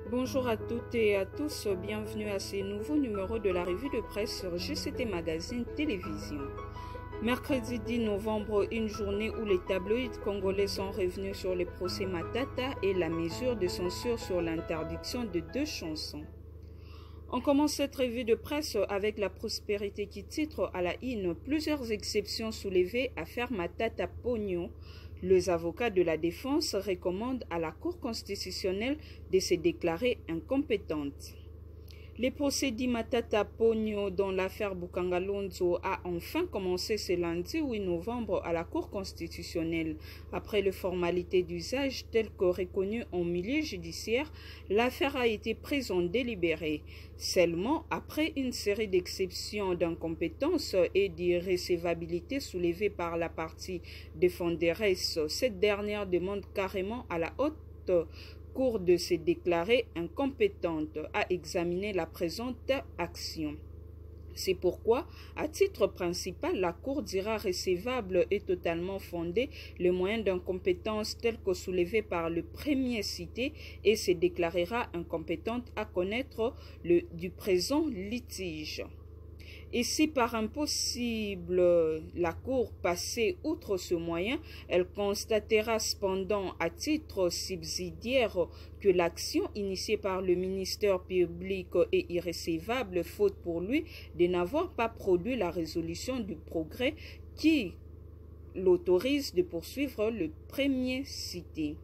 Bonjour à toutes et à tous, bienvenue à ce nouveau numéro de la revue de presse sur GCT Magazine Télévision. Mercredi 10 novembre, une journée où les tabloïds congolais sont revenus sur le procès Matata et la mesure de censure sur l'interdiction de 2 chansons. On commence cette revue de presse avec la prospérité qui titre à la une plusieurs exceptions soulevées à affaire Matata Pogno. Les avocats de la défense recommandent à la Cour constitutionnelle de se déclarer incompétente. Le procès dit Matata Pogno dans l'affaire Bukangalonzo a enfin commencé ce lundi 8 novembre à la Cour constitutionnelle. Après les formalités d'usage telles que reconnues en milieu judiciaire, l'affaire a été prise en délibéré. Seulement, après une série d'exceptions d'incompétence et d'irrécevabilité soulevées par la partie défenderesse, cette dernière demande carrément à la haute Cour de se déclarer incompétente à examiner la présente action. C'est pourquoi, à titre principal, la Cour dira recevable et totalement fondé le moyen d'incompétence tel que soulevé par le premier cité et se déclarera incompétente à connaître du présent litige. Et si par impossible la Cour passait outre ce moyen, elle constatera cependant à titre subsidiaire que l'action initiée par le ministère public est irrécevable, faute pour lui de n'avoir pas produit la résolution du progrès qui l'autorise de poursuivre le premier cité.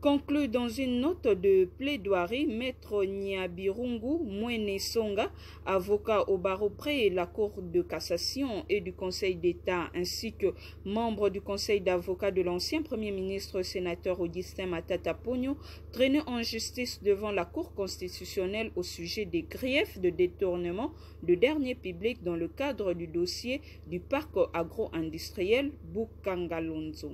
Conclut dans une note de plaidoirie, Maître Nyabirungu Mwene Songa, avocat au barreau près la Cour de cassation et du Conseil d'État, ainsi que membre du Conseil d'avocats de l'ancien Premier ministre sénateur Augustin Matata Pogno, traîné en justice devant la Cour constitutionnelle au sujet des griefs de détournement de deniers publics dans le cadre du dossier du parc agro-industriel Bukangalonzo.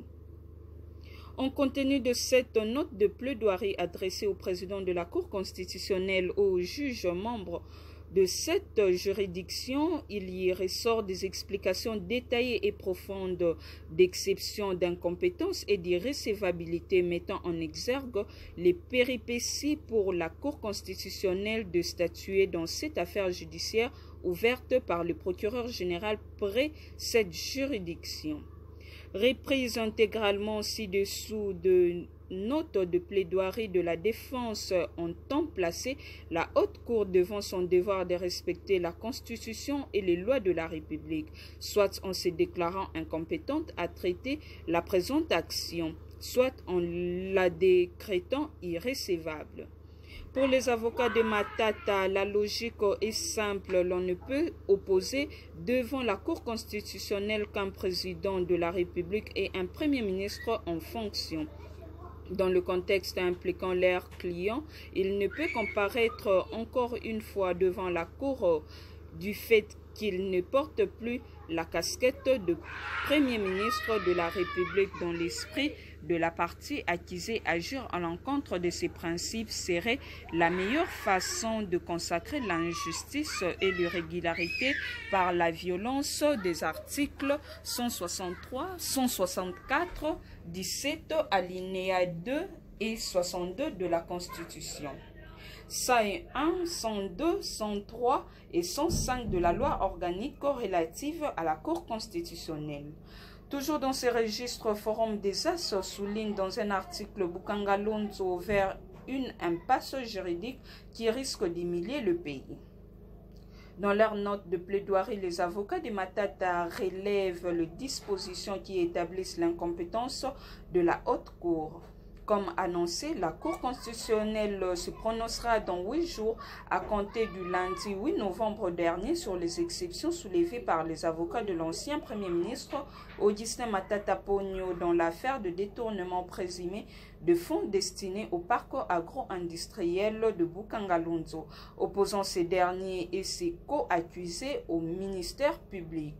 En contenu de cette note de plaidoirie adressée au président de la Cour constitutionnelle, aux juges membres de cette juridiction, il y ressort des explications détaillées et profondes d'exception d'incompétence et d'irrécevabilité mettant en exergue les péripéties pour la Cour constitutionnelle de statuer dans cette affaire judiciaire ouverte par le procureur général près cette juridiction. Reprise intégralement ci-dessous de notes de plaidoirie de la défense en temps placé, la Haute Cour devant son devoir de respecter la Constitution et les lois de la République, soit en se déclarant incompétente à traiter la présente action, soit en la décrétant irrécevable. Pour les avocats de Matata, la logique est simple. L'on ne peut opposer devant la Cour constitutionnelle qu'un président de la République et un Premier ministre en fonction. Dans le contexte impliquant leurs clients, il ne peut comparaître encore une fois devant la Cour du fait qu'il ne porte plus la casquette de Premier ministre de la République dans l'esprit de la partie accusée. Agir à l'encontre de ces principes serait la meilleure façon de consacrer l'injustice et l'irrégularité par la violence des articles 163, 164, 17, alinéa 2 et 62 de la Constitution. 101, 102, 103 et 105 de la loi organique relative à la Cour constitutionnelle. Toujours dans ces registres, Forum des As souligne dans un article Bukangalonzo vers une impasse juridique qui risque d'humilier le pays. Dans leur note de plaidoirie, les avocats de Matata relèvent les dispositions qui établissent l'incompétence de la Haute Cour. Comme annoncé, la Cour constitutionnelle se prononcera dans 8 jours à compter du lundi 8 novembre dernier sur les exceptions soulevées par les avocats de l'ancien Premier ministre Augustin Matata Pogno dans l'affaire de détournement présumé de fonds destinés au parc agro-industriel de Bukangalonzo, opposant ces derniers et ses co-accusés au ministère public.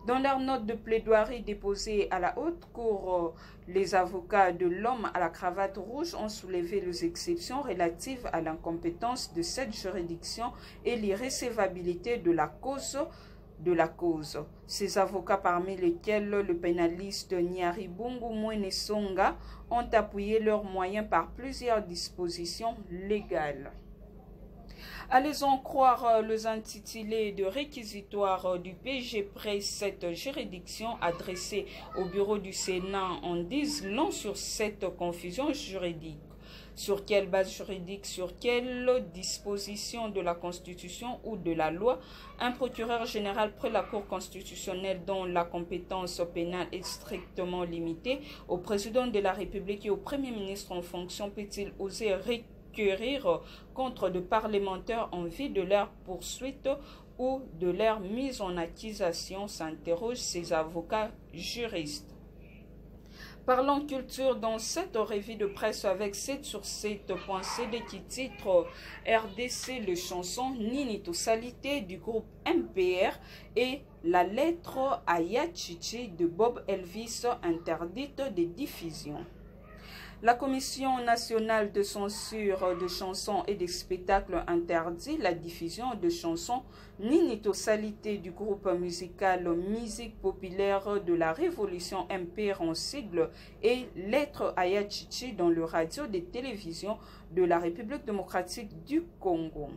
Dans leur note de plaidoirie déposée à la Haute Cour, les avocats de l'homme à la cravate rouge ont soulevé les exceptions relatives à l'incompétence de cette juridiction et l'irrécevabilité de la cause de la cause. Ces avocats, parmi lesquels le pénaliste Nyaribungu Mwenesonga, ont appuyé leurs moyens par plusieurs dispositions légales. Allez en croire les intitulés de réquisitoire du PG près cette juridiction adressée au bureau du Sénat en disent long sur cette confusion juridique. Sur quelle base juridique, sur quelle disposition de la Constitution ou de la loi, un procureur général près la Cour constitutionnelle dont la compétence pénale est strictement limitée au président de la République et au Premier ministre en fonction peut-il oser requérir contre des parlementaires en vue de leur poursuite ou de leur mise en accusation, s'interrogent ces avocats juristes. Parlons culture dans cette revue de presse avec 7 sur 7.cd qui titre RDC le chanson Nini Tosalité du groupe MPR et la lettre à Yachichi de Bob Elvis interdite de diffusion. La Commission nationale de censure de chansons et des spectacles interdit la diffusion de chansons Nini Tosalité du groupe musical Musique populaire de la Révolution MPR en sigle et Lettre à Yachichi dans le radio des télévisions de la République démocratique du Congo.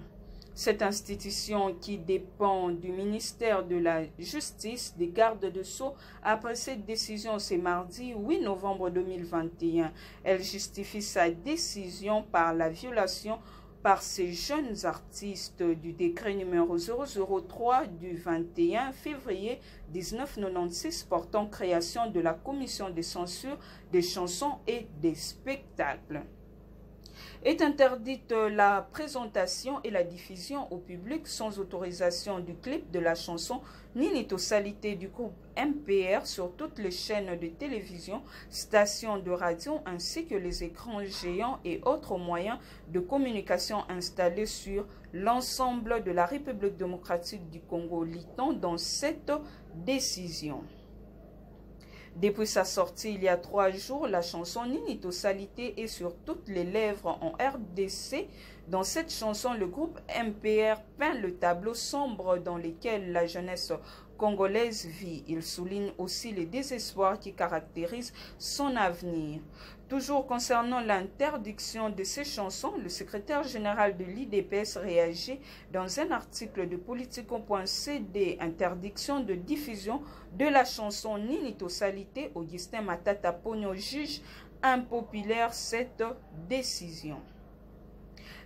Cette institution qui dépend du ministère de la Justice, des gardes de Sceaux, après cette décision ce mardi 8 novembre 2021. Elle justifie sa décision par la violation par ces jeunes artistes du décret numéro 003 du 21 février 1996 portant création de la commission de censure des chansons et des spectacles. Est interdite la présentation et la diffusion au public sans autorisation du clip de la chanson Nini Tosalité du groupe MPR sur toutes les chaînes de télévision, stations de radio ainsi que les écrans géants et autres moyens de communication installés sur l'ensemble de la République démocratique du Congo, lit-on dans cette décision. Depuis sa sortie il y a 3 jours, la chanson Nini Tosalité est sur toutes les lèvres en RDC. Dans cette chanson, le groupe MPR peint le tableau sombre dans lequel la jeunesse congolaise vit. Il souligne aussi les désespoirs qui caractérisent son avenir. Toujours concernant l'interdiction de ces chansons, le secrétaire général de l'IDPS réagit dans un article de Politico.cd, interdiction de diffusion de la chanson Nini Tosalité. Augustin Matata Pogno juge impopulaire cette décision.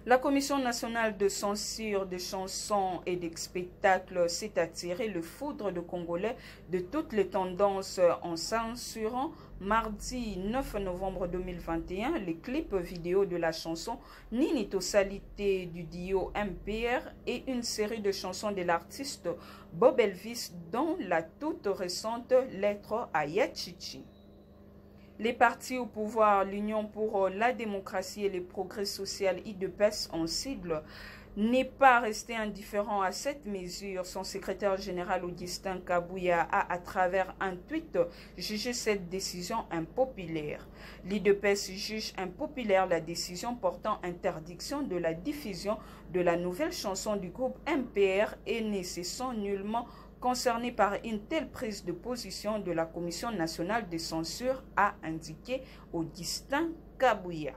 La Commission nationale de censure des chansons et des spectacles s'est attiré le foudre de Congolais de toutes les tendances en censurant mardi 9 novembre 2021 les clips vidéo de la chanson Nini Tosalité du duo MPR et une série de chansons de l'artiste Bob Elvis dont la toute récente lettre à Yachichi. Les partis au pouvoir, l'Union pour la démocratie et le progrès social IDPS en sigle, n'est pas resté indifférent à cette mesure. Son secrétaire général Augustin Kabouya a, à travers un tweet, jugé cette décision impopulaire. L'IDPS juge impopulaire la décision portant interdiction de la diffusion de la nouvelle chanson du groupe MPR et ne se sent nullement concerné par une telle prise de position de la Commission nationale de censure, a indiqué Augustin Kabouya.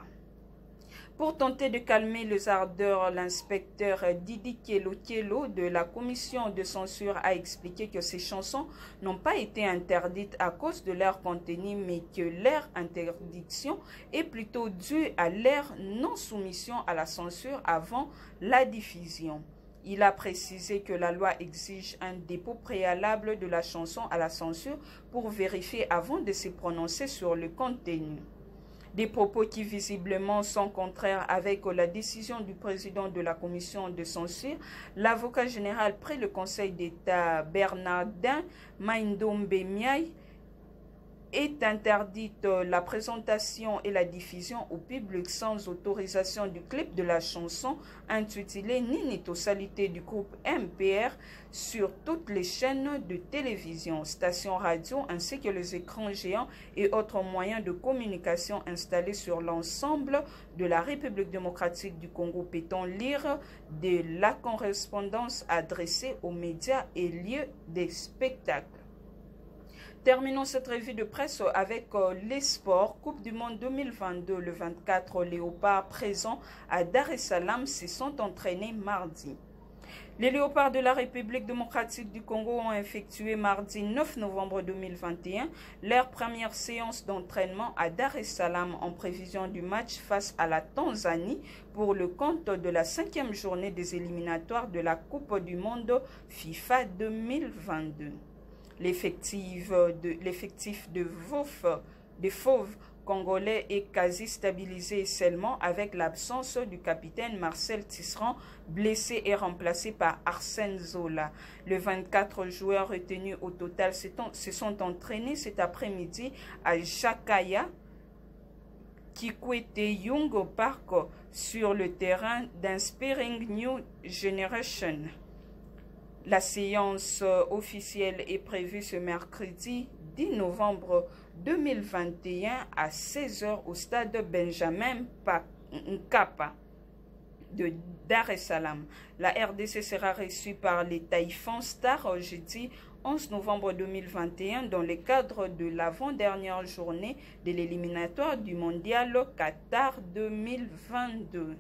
Pour tenter de calmer les ardeurs, l'inspecteur Didi Kielo de la commission de censure a expliqué que ces chansons n'ont pas été interdites à cause de leur contenu, mais que leur interdiction est plutôt due à leur non-soumission à la censure avant la diffusion. Il a précisé que la loi exige un dépôt préalable de la chanson à la censure pour vérifier avant de se prononcer sur le contenu. Des propos qui visiblement sont contraires avec la décision du président de la commission de censure, l'avocat général près le Conseil d'État Bernardin Maindombe Miaï Est interdite la présentation et la diffusion au public sans autorisation du clip de la chanson intitulée Nini Tosalité du groupe MPR sur toutes les chaînes de télévision, stations radio ainsi que les écrans géants et autres moyens de communication installés sur l'ensemble de la République démocratique du Congo. Peut-on lire de la correspondance adressée aux médias et lieux des spectacles. Terminons cette revue de presse avec les sports. Coupe du Monde 2022, le 24 Léopards présents à Dar es Salaam se sont entraînés mardi. Les Léopards de la République démocratique du Congo ont effectué mardi 9 novembre 2021 leur première séance d'entraînement à Dar es Salaam en prévision du match face à la Tanzanie pour le compte de la 5e journée des éliminatoires de la Coupe du Monde FIFA 2022. L'effectif de Fauves congolais est quasi stabilisé seulement avec l'absence du capitaine Marcel Tisserand, blessé et remplacé par Arsène Zola. Les 24 joueurs retenus au total se sont entraînés cet après-midi à Jakaya, Kikwete Young Park sur le terrain d'Inspiring New Generation. La séance officielle est prévue ce mercredi 10 novembre 2021 à 16 h au stade Benjamin Nkapa de Dar es Salaam. La RDC sera reçue par les Typhon Stars jeudi 11 novembre 2021 dans le cadre de l'avant-dernière journée de l'éliminatoire du Mondial Qatar 2022.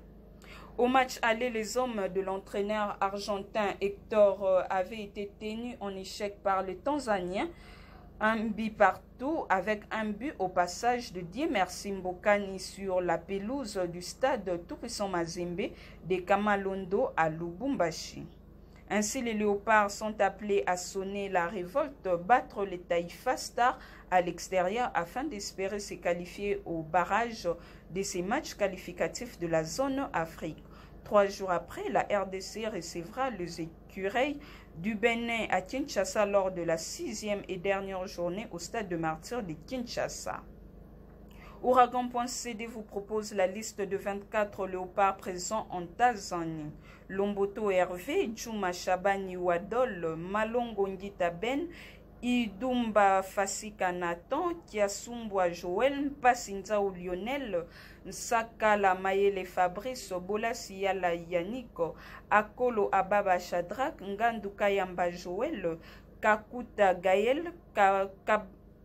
Au match aller, les hommes de l'entraîneur argentin Hector avaient été tenus en échec par les Tanzaniens. Un but partout avec un but au passage de Diemersi Mbokani sur la pelouse du stade Tout-Puissant Mazembe de Kamalondo à Lubumbashi. Ainsi, les Léopards sont appelés à sonner la révolte, battre les Taifa Stars à l'extérieur afin d'espérer se qualifier au barrage de ces matchs qualificatifs de la zone Afrique. 3 jours après, la RDC recevra les écureuils du Bénin à Kinshasa lors de la 6e et dernière journée au stade de Martyrs de Kinshasa. Ouragan.cd vous propose la liste de 24 léopards présents en Tanzanie. Lomboto Hervé, Juma Shabani Wadol, Malongo Ngita Ben, Idumba Fasika Nathan, Kiasumbwa Joël, Pasinzao Lionel, Nsakala Mayele Fabrice, Bola Siyala Yannick, Akolo Ababa Shadrach, Nganduka Yamba Joël, Kakuta Gaël,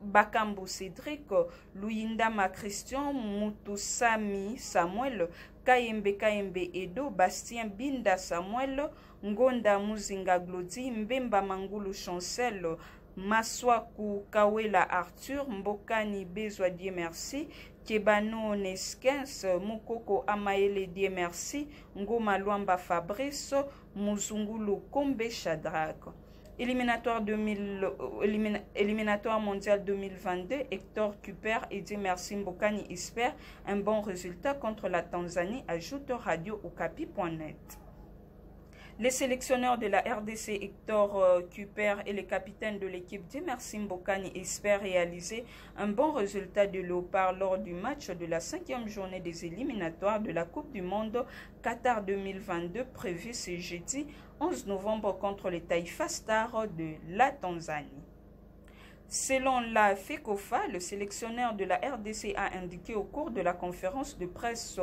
Bakambu Cédric, Luyindama Christian, Mutusami Samuel, Kayembe Edo, Bastien Binda Samuel, Ngonda Muzinga Glodi, Mbemba Mangulu Chancel, Maswaku Kawela Arthur, Mbokani Bezwa Dieu merci, Kebano Neskens, Mukoko Amaele Dieu merci, Ngoma Luamba Fabrice, Muzungulu Kombe Shadrach. Éliminatoire mondial 2022, Hector Cuper et Dieu merci Mbokani espère un bon résultat contre la Tanzanie, ajoute Radio Okapi.net. Les sélectionneurs de la RDC, Hector Cuper et les capitaines de l'équipe Diemersi Mbokani espèrent réaliser un bon résultat de Léopard lors du match de la 5e journée des éliminatoires de la Coupe du Monde Qatar 2022 prévu ce jeudi 11 novembre contre les Taifa Stars de la Tanzanie. Selon la FECOFA, le sélectionneur de la RDC a indiqué au cours de la conférence de presse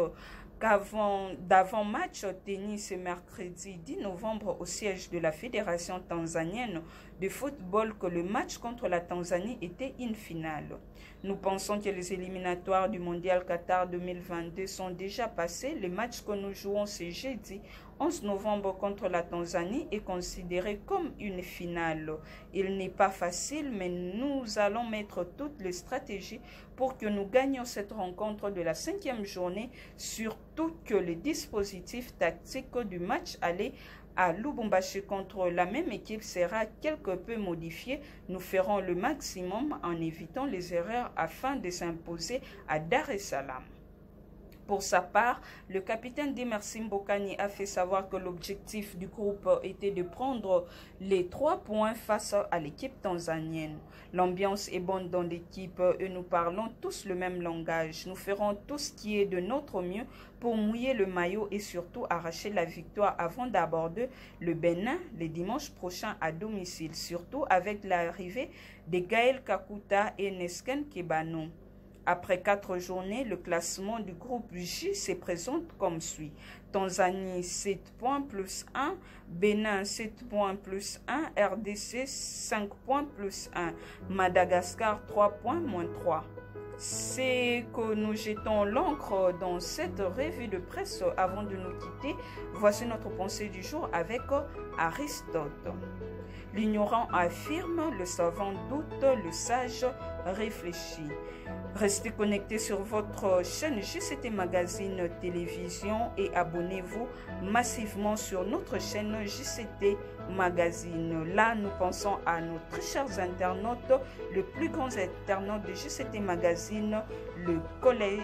d'avant-match tenu ce mercredi 10 novembre au siège de la Fédération tanzanienne de football que le match contre la Tanzanie était une finale. Nous pensons que les éliminatoires du Mondial Qatar 2022 sont déjà passés. Le match que nous jouons ce jeudi 11 novembre contre la Tanzanie est considéré comme une finale. Il n'est pas facile, mais nous allons mettre toutes les stratégies pour que nous gagnions cette rencontre de la 5e journée, surtout que le dispositif tactique du match aller à Lubumbashi contre la même équipe sera quelque peu modifié. Nous ferons le maximum en évitant les erreurs afin de s'imposer à Dar es Salaam. Pour sa part, le capitaine Demersim Bokani a fait savoir que l'objectif du groupe était de prendre les 3 points face à l'équipe tanzanienne. L'ambiance est bonne dans l'équipe et nous parlons tous le même langage. Nous ferons tout ce qui est de notre mieux pour mouiller le maillot et surtout arracher la victoire avant d'aborder le Bénin le dimanche prochain à domicile, surtout avec l'arrivée de Gaël Kakuta et Nesken Kebano. Après 4 journées, le classement du groupe J se présente comme suit. Tanzanie 7 points plus 1, Bénin 7 points plus 1, RDC 5 points plus 1, Madagascar 3 points moins 3. C'est que nous jetons l'encre dans cette revue de presse avant de nous quitter. Voici notre pensée du jour avec Aristote. L'ignorant affirme, le savant doute, le sage réfléchit. Restez connectés sur votre chaîne JCT Magazine Télévision et abonnez-vous massivement sur notre chaîne JCT Magazine. Là, nous pensons à nos très chers internautes, le plus grand internaute de JCT Magazine, le collège